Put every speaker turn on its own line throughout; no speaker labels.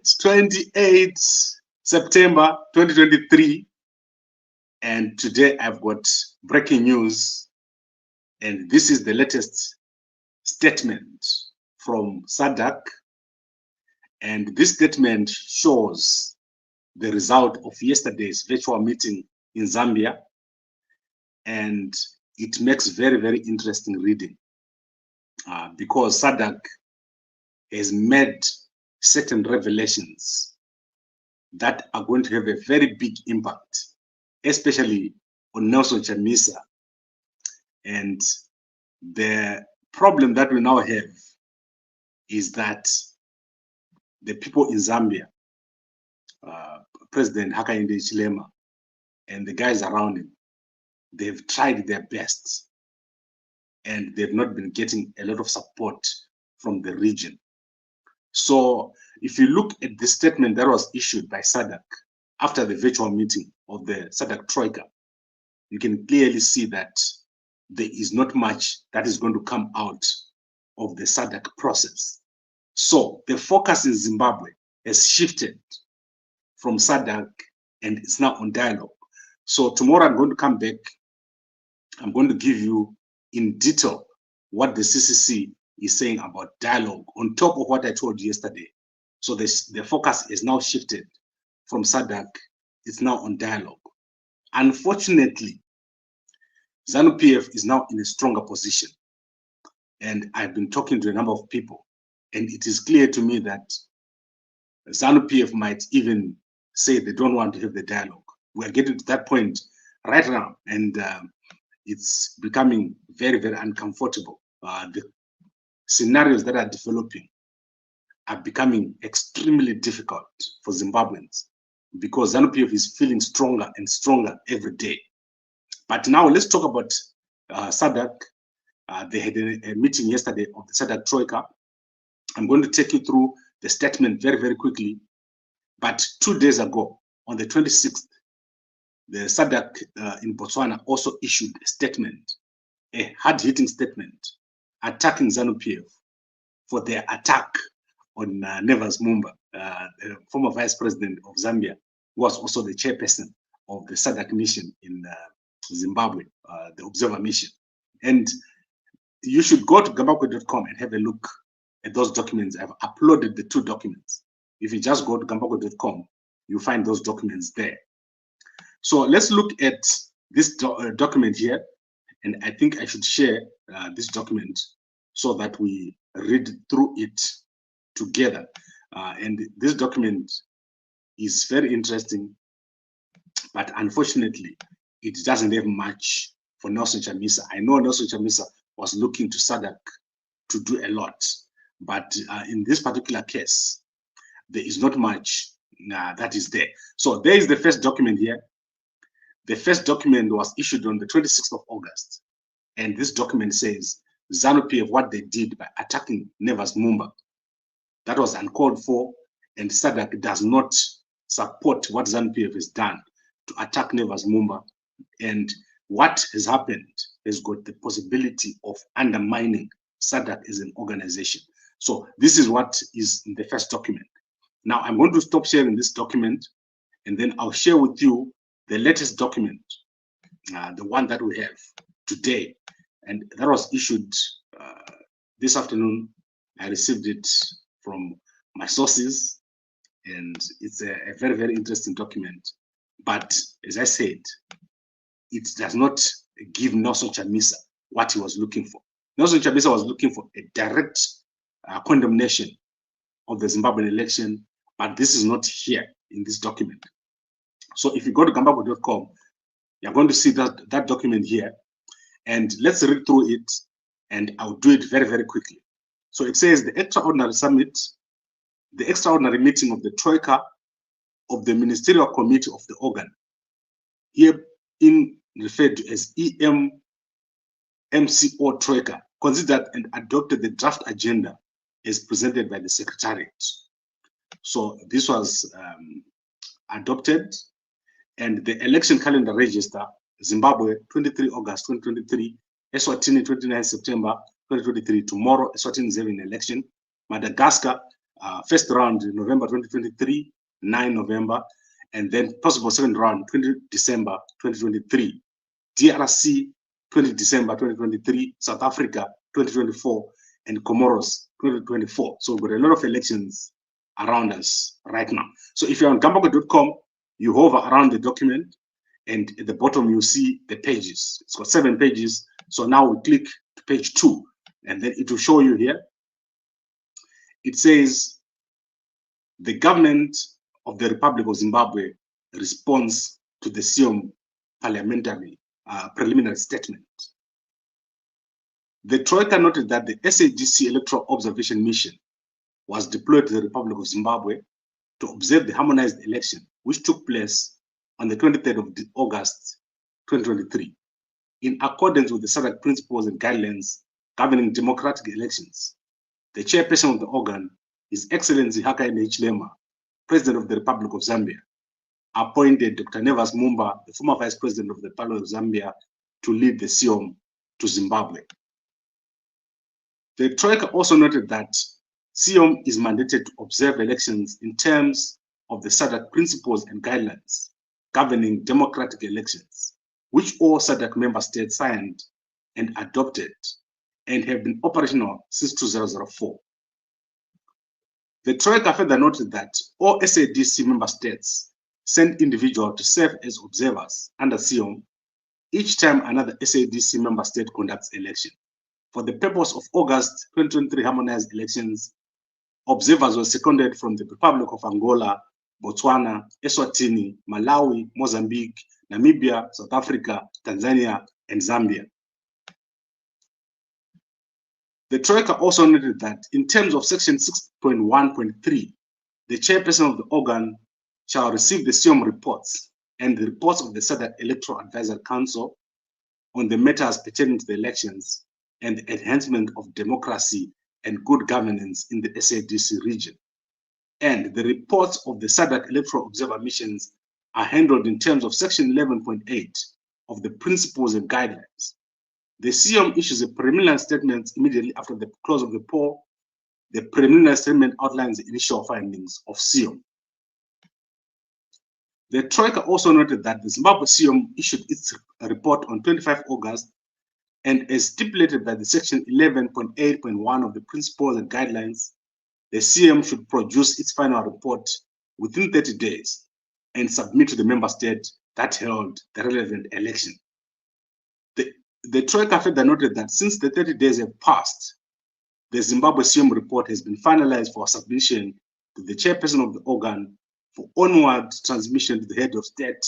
It's 28 September 2023, and today I've got breaking news, and this is the latest statement from SADC, and this statement shows the result of yesterday's virtual meeting in Zambia, and it makes very, very interesting reading because SADC has made certain revelations that are going to have a very big impact, especially on Nelson Chamisa. And the problem that we now have is that the people in Zambia, President Hakainde Hichilema and the guys around him, they've tried their best and they've not been getting a lot of support from the region. So if you look at the statement that was issued by SADC after the virtual meeting of the SADC Troika, you can clearly see that there is not much that is going to come out of the SADC process. So the focus in Zimbabwe has shifted from SADC and it's now on dialogue. So tomorrow I'm going to come back. I'm going to give you in detail what the CCC is saying about dialogue on top of what I told you yesterday. So the focus is now shifted from SADC, it's now on dialogue. Unfortunately, ZANU-PF is now in a stronger position. And I've been talking to a number of people, and it is clear to me that ZANU-PF might even say they don't want to have the dialogue. We're getting to that point right now, and it's becoming very, very uncomfortable. The scenarios that are developing are becoming extremely difficult for Zimbabweans because ZANU-PF is feeling stronger and stronger every day. But now let's talk about SADC. They had a meeting yesterday of the SADC Troika. I'm going to take you through the statement very, very quickly. But 2 days ago, on the 26th, the SADC in Botswana also issued a statement, a hard-hitting statement, attacking ZANU-PF for their attack on Nevers Mumba, the former vice president of Zambia, who was also the chairperson of the SADC mission in Zimbabwe, the observer mission. And you should go to gambakwe.com and have a look at those documents. I've uploaded the 2 documents. If you just go to gambakwe.com, you find those documents there. So let's look at this document here. And I think I should share this document so that we read through it together. And this document is very interesting, but unfortunately, it doesn't have much for Nelson Chamisa. I know Nelson Chamisa was looking to SADC to do a lot, but in this particular case, there is not much that is there. So there is the first document here. The first document was issued on the 26th of August. And this document says, ZANU-PF, what they did by attacking Nevers Mumba, that was uncalled for, and SADC does not support what ZANU-PF has done to attack Nevers Mumba. And what has happened has got the possibility of undermining SADC as an organization. So this is what is in the first document. Now I'm going to stop sharing this document, and then I'll share with you the latest document, the one that we have today. And that was issued this afternoon. I received it from my sources, and it's a very, very interesting document. But as I said, it does not give Nelson Chamisa what he was looking for. Nelson Chamisa was looking for a direct condemnation of the Zimbabwean election, but this is not here in this document. So if you go to gambakwe.com, you're going to see that document here. And let's read through it, and I'll do it very, very quickly. So it says the extraordinary summit, the extraordinary meeting of the Troika of the Ministerial Committee of the organ, here in referred to as EMCO Troika, considered and adopted the draft agenda as presented by the Secretariat. So this was adopted, and the election calendar register, Zimbabwe, 23 August 2023, Eswatini, 29 September 2023, tomorrow Eswatini is having an election, Madagascar, First round in November 2023, 9 November, and then possible second round 20 December 2023. DRC 20 December 2023, South Africa 2024, and Comoros 2024. So we've got a lot of elections around us right now. So if you're on Gambago.com, you hover around the document, and at the bottom you see the pages. It's got 7 pages. So now we click to page 2, and then it will show you here. It says the government of the Republic of Zimbabwe responds to the SEOM parliamentary preliminary statement. The Troika noted that the SADC Electoral Observation Mission was deployed to the Republic of Zimbabwe to observe the harmonized election, which took place on the 23rd of August 2023, in accordance with the SADC principles and guidelines governing democratic elections. The chairperson of the organ, His Excellency Hakainde Hichilema, President of the Republic of Zambia, appointed Dr. Nevas Mumba, the former Vice President of the Republic of Zambia, to lead the SEOM to Zimbabwe. The Troika also noted that SEOM is mandated to observe elections in terms of the SADC principles and guidelines governing democratic elections, which all SADC member states signed and adopted and have been operational since 2004. The Troika further noted that all SADC member states send individuals to serve as observers under SEOM each time another SADC member state conducts election. For the purpose of August 2023 harmonized elections, observers were seconded from the Republic of Angola, Botswana, Eswatini, Malawi, Mozambique, Namibia, South Africa, Tanzania, and Zambia. The Troika also noted that in terms of section 6.1.3, the chairperson of the organ shall receive the SEOM reports and the reports of the SADC Electoral Advisory Council on the matters pertaining to the elections and the enhancement of democracy and good governance in the SADC region. And the reports of the SADC Electoral Observer Missions are handled in terms of section 11.8 of the principles and guidelines. The SEOM issues a preliminary statement immediately after the close of the poll. The preliminary statement outlines the initial findings of SEOM. The Troika also noted that the Zimbabwe SEOM issued its report on 25 August, and as stipulated by the section 11.8.1 of the principles and guidelines, the SEOM should produce its final report within 30 days and submit to the member state that held the relevant election. The Troika further noted that since the 30 days have passed, the Zimbabwe SEOM report has been finalized for submission to the chairperson of the organ for onward transmission to the head of state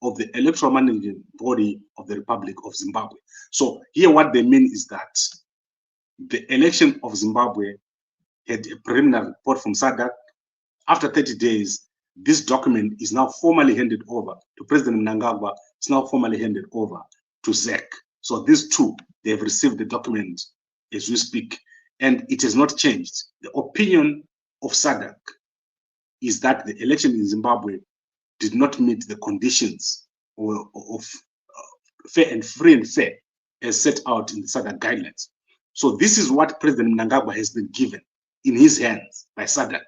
of the electoral management body of the Republic of Zimbabwe. So here what they mean is that the election of Zimbabwe had a preliminary report from SADC. After 30 days, this document is now formally handed over to President Mnangagwa. It's now formally handed over to ZEC. So these two, they have received the document as we speak, and it has not changed. The opinion of SADC is that the election in Zimbabwe did not meet the conditions of fair and free and fair as set out in the SADC guidelines. So this is what President Mnangagwa has been given in his hands by SADC.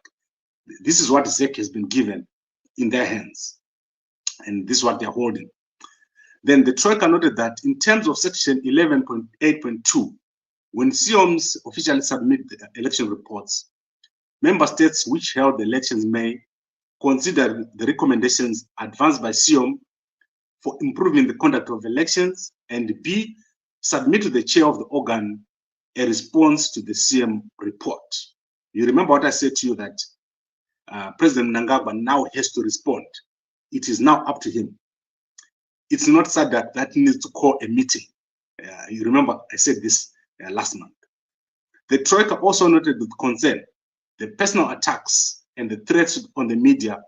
This is what ZEC has been given in their hands, and this is what they're holding. Then the Troika noted that in terms of section 11.8.2, when SEOMs officially submit the election reports, member states which held the elections may consider the recommendations advanced by SEOM for improving the conduct of elections, and B, submit to the chair of the organ a response to the SEOM report. You remember what I said to you, that President Mnangagwa now has to respond. It is now up to him. It's not SADC that needs to call a meeting. You remember I said this last month. The Troika also noted with concern the personal attacks and the threats on the media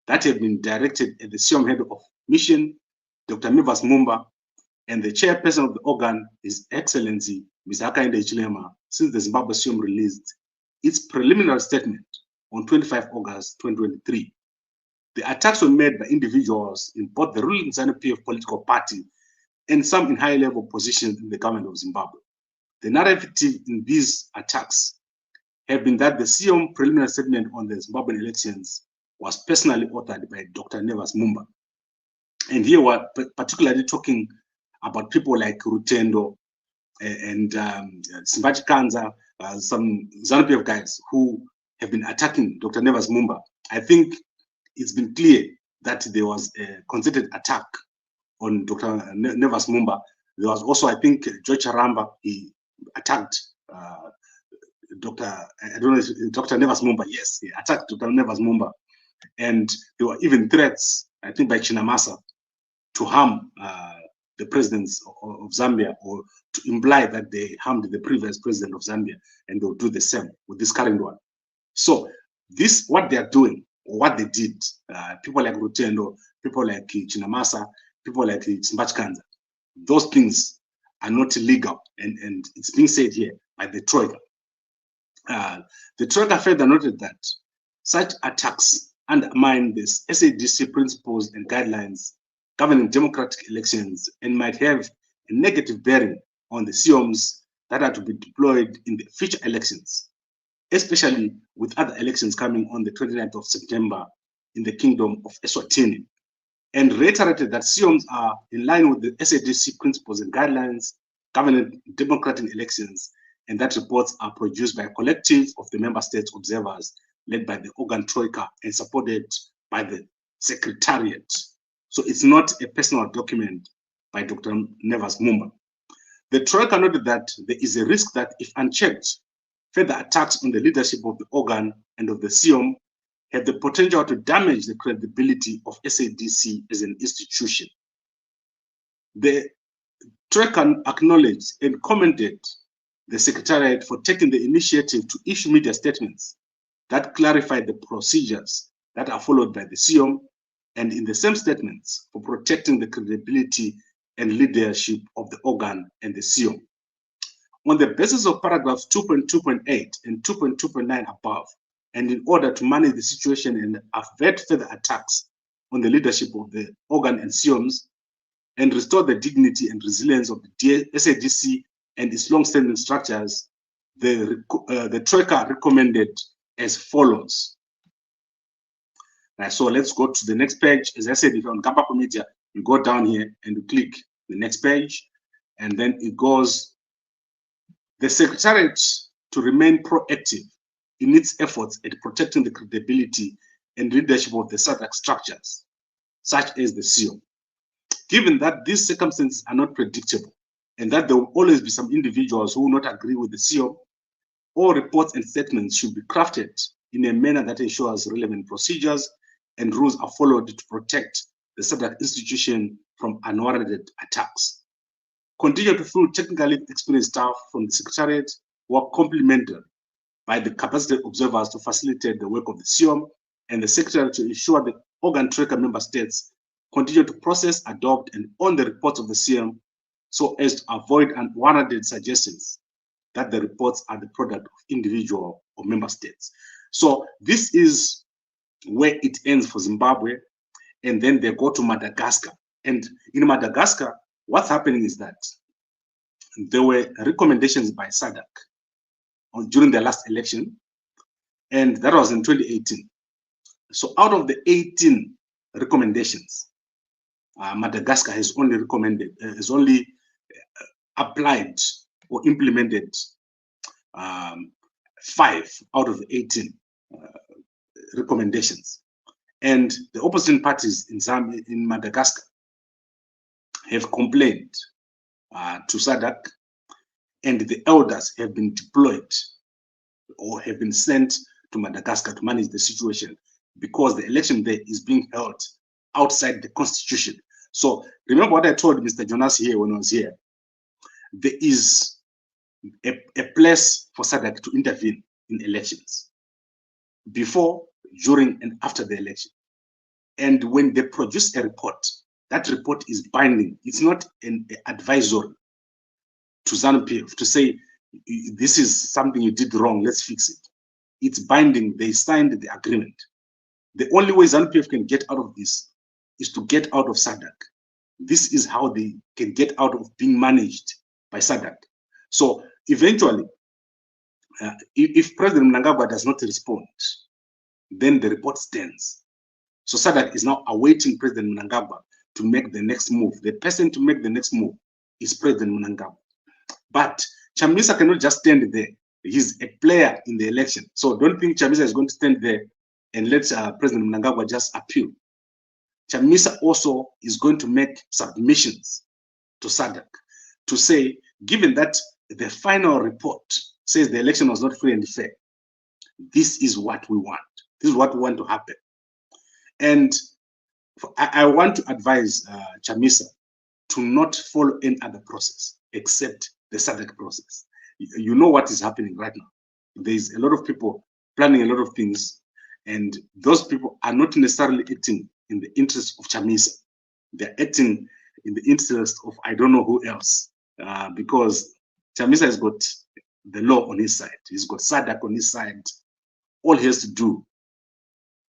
that have been directed at the SEOM head of mission, Dr. Nevas Mumba, and the chairperson of the organ, His Excellency Mr. Hakainde Hichilema, since the Zimbabwe SEOM released its preliminary statement on 25 August 2023. The attacks were made by individuals in both the ruling ZANU-PF political party and some in high-level positions in the government of Zimbabwe. The narrative in these attacks have been that the SEOM preliminary statement on the Zimbabwean elections was personally authored by Dr. Nevas Mumba. And here we're particularly talking about people like Rutendo and Simbachi Kanza, some ZANU-PF guys who have been attacking Dr. Nevas Mumba. I think it's been clear that there was a concerted attack on Dr. Nevas Mumba. There was also, I think, George Charamba, he attacked Dr. Nevas Mumba. Yes, he attacked Dr. Nevas Mumba. And there were even threats, I think, by Chinamasa to harm the presidents of Zambia, or to imply that they harmed the previous president of Zambia, and they'll do the same with this current one. So this, what they are doing, or what they did, people like Rutendo, people like Chinamasa, people like Simbachi Kanza, those things are not illegal, and it's being said here by the Troika. The Troika further noted that such attacks undermine the SADC principles and guidelines governing democratic elections and might have a negative bearing on the SEOMs that are to be deployed in the future elections, especially with other elections coming on the 29th of September in the Kingdom of Eswatini, and reiterated that SEOMs are in line with the SADC principles and guidelines governing democratic elections, and that reports are produced by a collective of the member states observers led by the organ Troika and supported by the Secretariat. So it's not a personal document by Dr. Nevas Mumba. The Troika noted that there is a risk that if unchecked, further attacks on the leadership of the organ and of the SEOM have the potential to damage the credibility of SADC as an institution. The Troika acknowledged and commended the Secretariat for taking the initiative to issue media statements that clarify the procedures that are followed by the SEOM, and in the same statements for protecting the credibility and leadership of the organ and the SEOM. On the basis of paragraphs 2.2.8 and 2.2.9 above, and in order to manage the situation and avert further attacks on the leadership of the organ and SEOMs, and restore the dignity and resilience of the SADC and its long-standing structures, the Troika recommended as follows. So let's go to the next page. As I said, if you're on Gamba Media, you go down here and you click the next page, and then it goes, the Secretariat to remain proactive in its efforts at protecting the credibility and leadership of the SADC structures, such as the SEOM. Given that these circumstances are not predictable, and that there will always be some individuals who will not agree with the SEOM, all reports and statements should be crafted in a manner that ensures relevant procedures and rules are followed to protect the SADC institution from unwarranted attacks. Continue to fill technically experienced staff from the Secretariat who are complemented by the capacity observers to facilitate the work of the SEOM, and the Secretariat to ensure the organ Troika member states continue to process, adopt, and own the reports of the SEOM so as to avoid unwarranted suggestions that the reports are the product of individual or member states. So this is where it ends for Zimbabwe, and then they go to Madagascar. And in Madagascar, what's happening is that there were recommendations by SADC during the last election, and that was in 2018. So out of the 18 recommendations, Madagascar has only applied or implemented 5 out of the 18 recommendations. And the opposition parties in Zambia, in Madagascar, have complained to SADC, and the elders have been deployed or have been sent to Madagascar to manage the situation, because the election there is being held outside the constitution. So remember what I told Mr. Jonas here when I was here. There is a place for SADC to intervene in elections before, during, and after the election. And when they produce a report, that report is binding. It's not an advisory to ZANU-PF to say, this is something you did wrong, let's fix it. It's binding. They signed the agreement. The only way ZANU-PF can get out of this is to get out of SADC. This is how they can get out of being managed by SADC. So eventually, if President Mnangagwa does not respond, then the report stands. So SADC is now awaiting President Mnangagwa to make the next move. The person to make the next move is President Mnangagwa. But Chamisa cannot just stand there. He's a player in the election. So don't think Chamisa is going to stand there and let President Mnangagwa just appeal. Chamisa also is going to make submissions to SADC to say, given that the final report says the election was not free and fair, this is what we want. This is what we want to happen. And I want to advise Chamisa to not follow any other process except the SADC process. You know what is happening right now. There's a lot of people planning a lot of things, and those people are not necessarily acting in the interest of Chamisa. They're acting in the interest of I don't know who else, because Chamisa has got the law on his side. He's got SADC on his side. All he has to do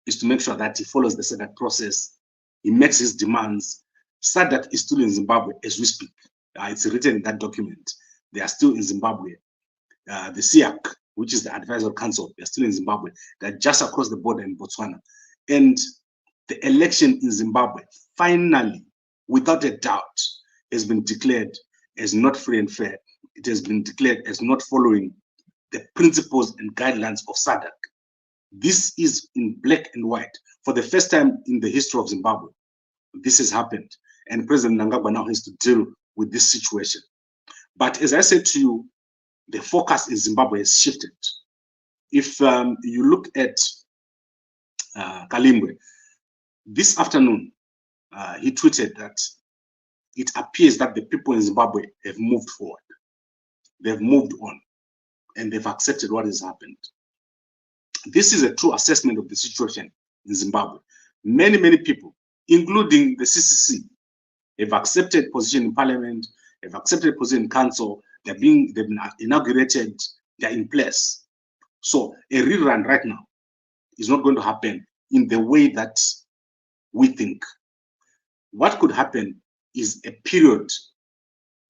is to make sure that he follows the SADC process. He makes his demands. SADC is still in Zimbabwe as we speak. It's written in that document. They are still in Zimbabwe. The SEOM, which is the Advisory Council, they're still in Zimbabwe. They're just across the border in Botswana. And the election in Zimbabwe, finally, without a doubt, has been declared as not free and fair. It has been declared as not following the principles and guidelines of SADC. This is in black and white. For the first time in the history of Zimbabwe, this has happened. And President Mnangagwa now has to deal with this situation. But as I said to you, the focus in Zimbabwe has shifted. If you look at Kalimbwe, this afternoon, he tweeted that it appears that the people in Zimbabwe have moved forward. They've moved on, and they've accepted what has happened. This is a true assessment of the situation in Zimbabwe. Many, many people, including the CCC, have accepted position in parliament, have accepted position in council, they've been inaugurated, they're in place. So a rerun right now is not going to happen in the way that we think. What could happen is a period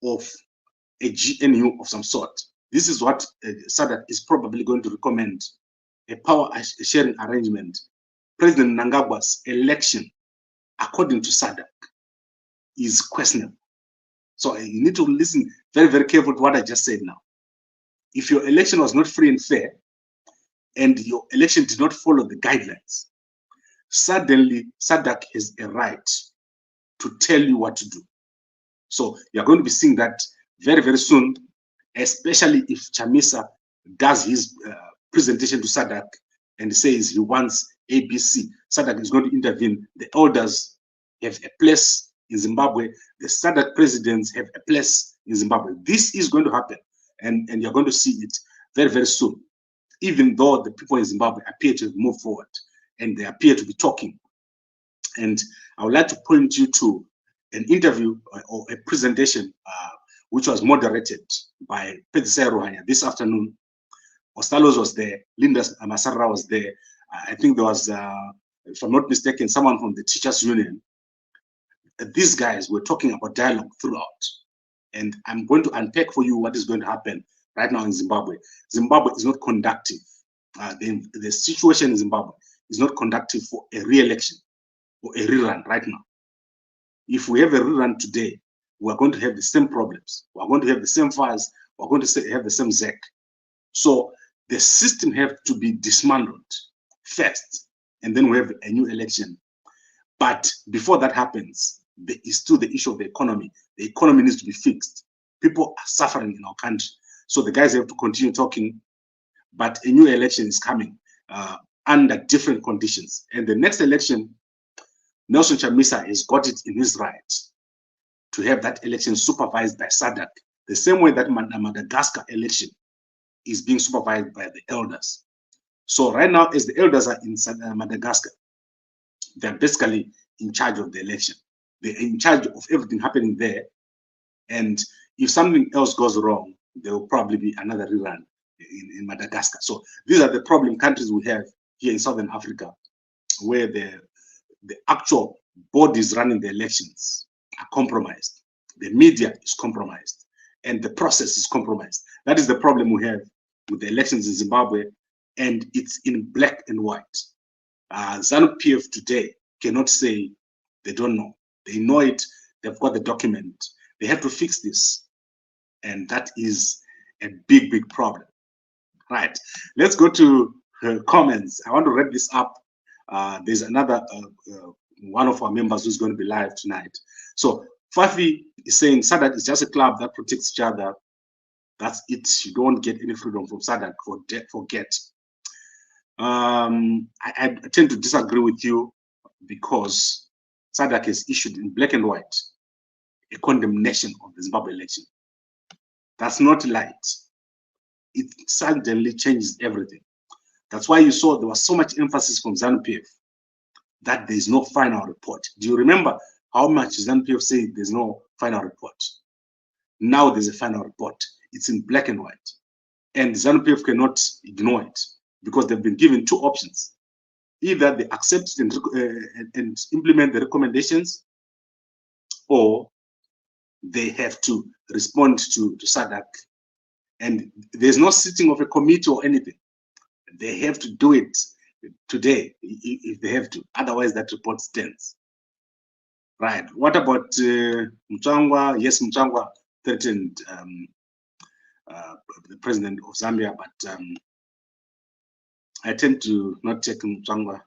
of a GNU of some sort. This is what SADC is probably going to recommend, a power sharing arrangement. President Mnangagwa's election, according to SADC, is questionable. So you need to listen very, very carefully to what I just said now. If your election was not free and fair, and your election did not follow the guidelines, suddenly SADC has a right to tell you what to do. So you're going to be seeing that very, very soon, especially if Chamisa does his presentation to SADC and says he wants ABC. SADC is going to intervene. The elders have a place in Zimbabwe. The SADC presidents have a place in Zimbabwe. This is going to happen, and you're going to see it very, very soon, even though the people in Zimbabwe appear to move forward and they appear to be talking. And I would like to point you to an interview or a presentation which was moderated by Pedzisai Ruhanya this afternoon. Ostalos was there, Linda Masarra was there. I think there was, if I'm not mistaken, someone from the Teachers Union. These guys were talking about dialogue throughout. And I'm going to unpack for you what is going to happen right now in Zimbabwe. Zimbabwe is not conductive. The situation in Zimbabwe is not conductive for a re-election or a rerun right now. If we have a rerun today, we're going to have the same problems. We're going to have the same fires. We're going to have the same ZEC. So the system has to be dismantled first, and then we have a new election. But before that happens, there is still the issue of the economy. The economy needs to be fixed. People are suffering in our country. So the guys have to continue talking, but a new election is coming under different conditions. And the next election, Nelson Chamisa has got it in his right to have that election supervised by SADC, the same way that Madagascar election is being supervised by the elders. So right now, as the elders are in Madagascar, they're basically in charge of the election. They're in charge of everything happening there. And if something else goes wrong, there will probably be another rerun in Madagascar. So these are the problem countries we have here in Southern Africa, where the actual bodies running the elections are compromised. The media is compromised, and the process is compromised. That is the problem we have with the elections in Zimbabwe, and it's in black and white. ZANU-PF today cannot say they don't know. They know it. They've got the document. They have to fix this, and that is a big, big problem. Right. Let's go to comments. I want to read this up. There's another one of our members who's going to be live tonight. So Fafi is saying SADC is just a club that protects each other. That's it. You don't get any freedom from SADC. Forget. I tend to disagree with you because SADC has issued in black and white a condemnation of the Zimbabwe election. That's not light. It suddenly changes everything. That's why you saw there was so much emphasis from ZANU-PF that there's no final report. Do you remember how much ZANU-PF said there's no final report? Now there's a final report. It's in black and white. And ZANU-PF cannot ignore it because they've been given two options. Either they accept and implement the recommendations, or they have to respond to SADC. And there's no sitting of a committee or anything. They have to do it today if they have to. Otherwise, that report stands. Right. What about Mchangwa? Yes, Mchangwa threatened the president of Zambia, but I tend to not take Mchangwa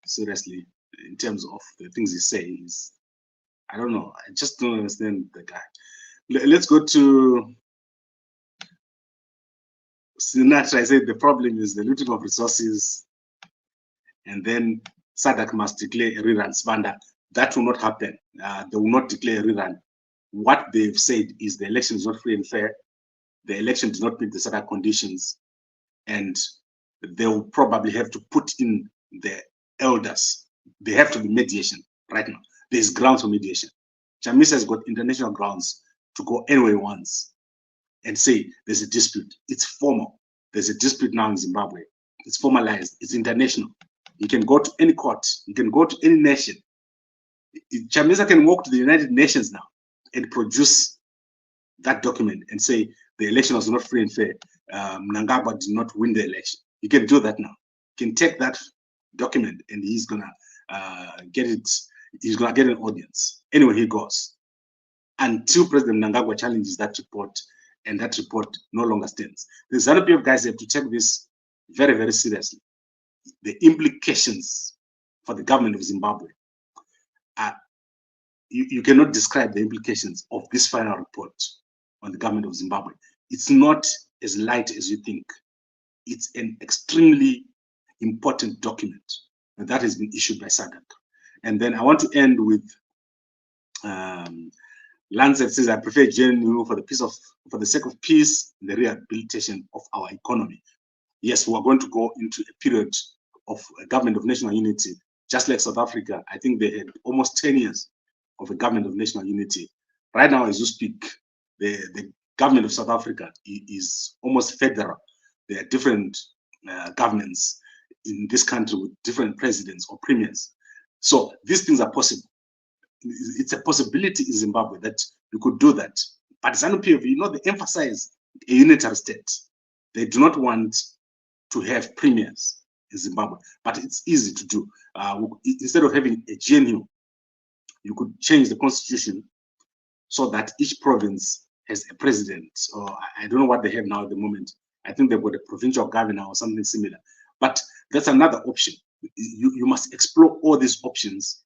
seriously in terms of the things he says. I don't know. I just don't understand the guy. Let's go to Sinatra. I said the problem is the looting of resources, and then SADC must declare a rerun. Spanda, that will not happen. They will not declare a rerun. What they've said is the election is not free and fair. The election does not meet the SADC conditions, and they will probably have to put in the elders. They have to be mediation right now. There's grounds for mediation. Chamisa has got international grounds to go anywhere he wants and say there's a dispute. It's formal. There's a dispute now in Zimbabwe. It's formalized. It's international. You can go to any court. You can go to any nation. Chamisa can walk to the United Nations now and produce that document and say the election was not free and fair. Mnangagwa did not win the election. You can do that now. You can take that document and he's gonna get it. He's gonna get an audience anywhere he goes, until President Mnangagwa challenges that report, and that report no longer stands. The ZANU-PF guys have to take this very, very seriously. The implications for the government of Zimbabwe are, you cannot describe the implications of this final report on the government of Zimbabwe. It's not as light as you think. It's an extremely important document, and that has been issued by SADC. And then I want to end with Lancet says, I prefer GNU for the sake of peace and the rehabilitation of our economy. Yes, we are going to go into a period of a government of national unity, just like South Africa. I think they had almost 10 years of a government of national unity. Right now, as you speak, the government of South Africa is almost federal. There are different governments in this country with different presidents or premiers. So these things are possible. It's a possibility in Zimbabwe that you could do that. But ZANU-PF, you know, they emphasize a unitary state. They do not want to have premiers in Zimbabwe, but it's easy to do. Instead of having a GNU, you could change the constitution so that each province has a president. Or I don't know what they have now at the moment. I think they've got a provincial governor or something similar. But that's another option. You must explore all these options.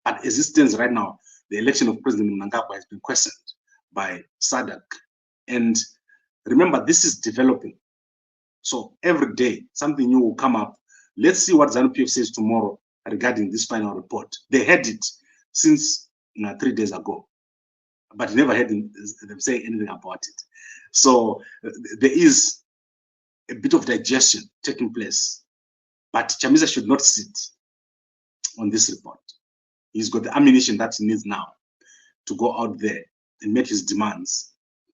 But as it stands right now, the election of President Mnangagwa has been questioned by SADC. And remember, this is developing. So every day, something new will come up. Let's see what ZANU-PF says tomorrow regarding this final report. They had it since 3 days ago, but never had them say anything about it. So there is a bit of digestion taking place. But Chamisa should not sit on this report. He's got the ammunition that he needs now to go out there and make his demands.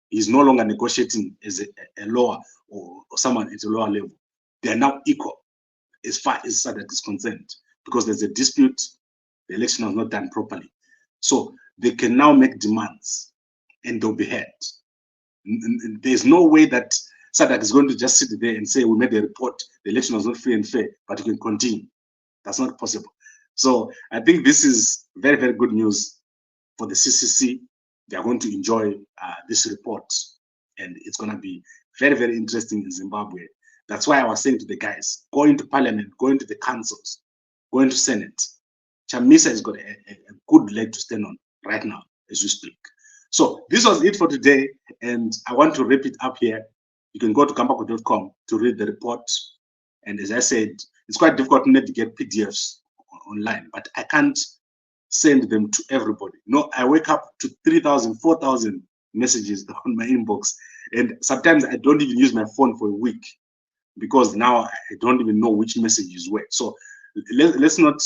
He's no longer negotiating as a lower or someone at a lower level. They are now equal as far as SADC is concerned, because there's a dispute, the election was not done properly. So they can now make demands and they'll be heard. There's no way that SADC is going to just sit there and say, we made a report, the election was not free and fair, but you can continue. That's not possible. So I think this is very, very good news for the CCC. They are going to enjoy this report, and it's going to be very, very interesting in Zimbabwe. That's why I was saying to the guys, go into parliament, go into the councils, go into Senate. Chamisa has got a good leg to stand on right now as we speak. So this was it for today, and I want to wrap it up here. You can go to kambako.com to read the report. And as I said, it's quite difficult to get PDFs online, but I can't send them to everybody. No, I wake up to 3,000, 4,000 messages on my inbox, and sometimes I don't even use my phone for a week because now I don't even know which messages were. So let's not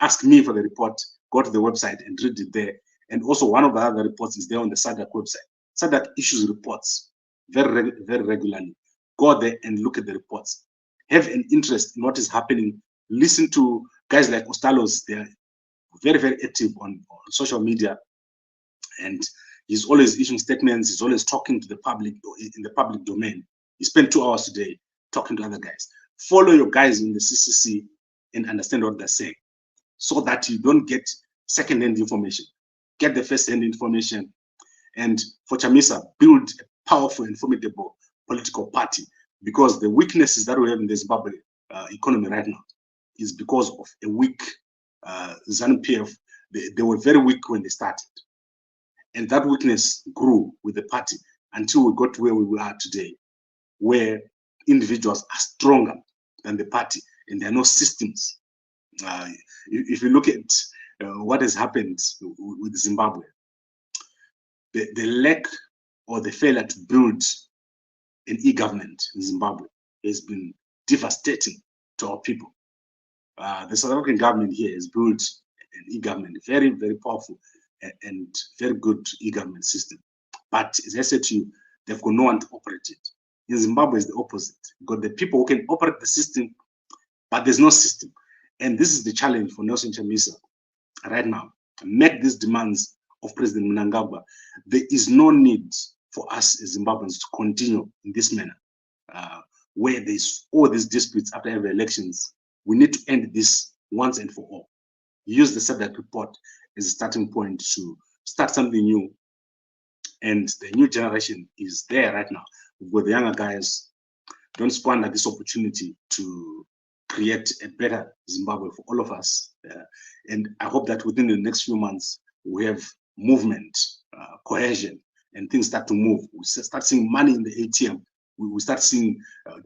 ask me for the report. Go to the website and read it there. And also, one of the other reports is there on the SADC website. SADC issues reports very regularly. Go there and look at the reports. Have an interest in what is happening. Listen to guys like Ostalos. They are very active on social media, and he's always issuing statements. He's always talking to the public in the public domain. He spent 2 hours today talking to other guys. Follow your guys in the CCC and understand what they're saying, so that you don't get second-hand information. Get the first-hand information. And for Chamisa, build a powerful and formidable political party, because the weaknesses that we have in the Zimbabwe economy right now is because of a weak ZANU-PF. They were very weak when they started. And that weakness grew with the party until we got to where we are today, where individuals are stronger than the party and there are no systems. If you look at what has happened with Zimbabwe, the lack or the failure to build an e-government in Zimbabwe has been devastating to our people. The South African government here has built an e-government, very powerful and very good e-government system. But as I said to you, they've got no one to operate it. In Zimbabwe, it's the opposite. You've got the people who can operate the system, but there's no system. And this is the challenge for Nelson Chamisa right now. Make these demands of President Mnangagwa. There is no need for us as Zimbabweans to continue in this manner, where there's all these disputes after every elections. We need to end this once and for all. Use the SADC report as a starting point to start something new. And the new generation is there right now. We've got the younger guys. Don't squander this opportunity to create a better Zimbabwe for all of us. And I hope that within the next few months, we have movement, cohesion, and things start to move. We start seeing money in the ATM. We start seeing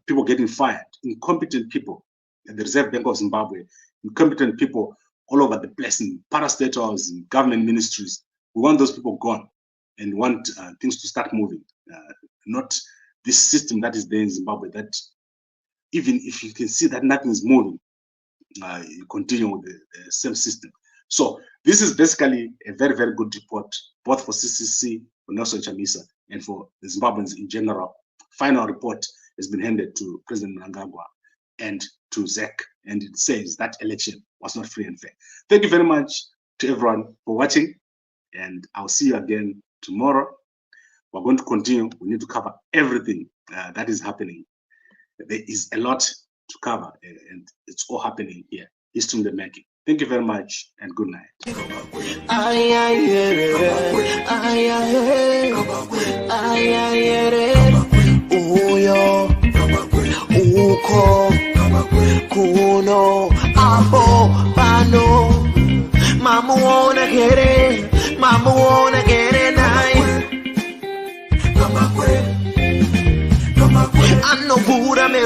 people getting fired, incompetent people at the Reserve Bank of Zimbabwe, incompetent people all over the place in parastatals, in government ministries. We want those people gone and want things to start moving. Not this system that is there in Zimbabwe that even if you can see that nothing is moving, you continue with the same system. So this is basically a very good report, both for CCC, for Nelson Chamisa, and for the Zimbabweans in general. Final report has been handed to President Mnangagwa and to ZEC, and it says that election was not free and fair. Thank you very much to everyone for watching, and I'll see you again tomorrow. We're going to continue. We need to cover everything that is happening. There is a lot to cover, and it's all happening here. History in the making. Thank you very much, and good night.
I know food I